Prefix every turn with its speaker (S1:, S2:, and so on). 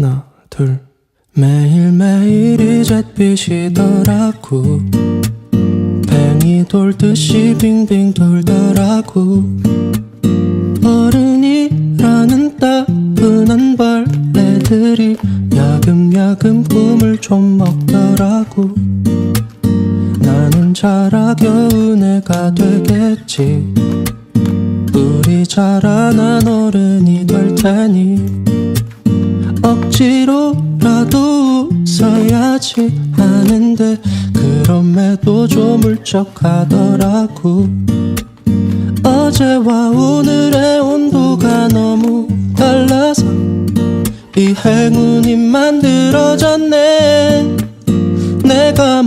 S1: 하나 둘 매일매일 이제 빚이더라고. 뱅이 돌듯이 빙빙 돌더라고. 어른이라는 따분한 벌레들이 야금야금 꿈을 좀 먹더라고. 나는 자라 겨운 애가 되겠지. 우리 자라난 어른이 될 테니 억지로라도 웃어야지 하는데 그럼에도 좀 울적하더라고. 어제와 오늘의 온도가 너무 달라서 이 행운이 만들어졌네. 내가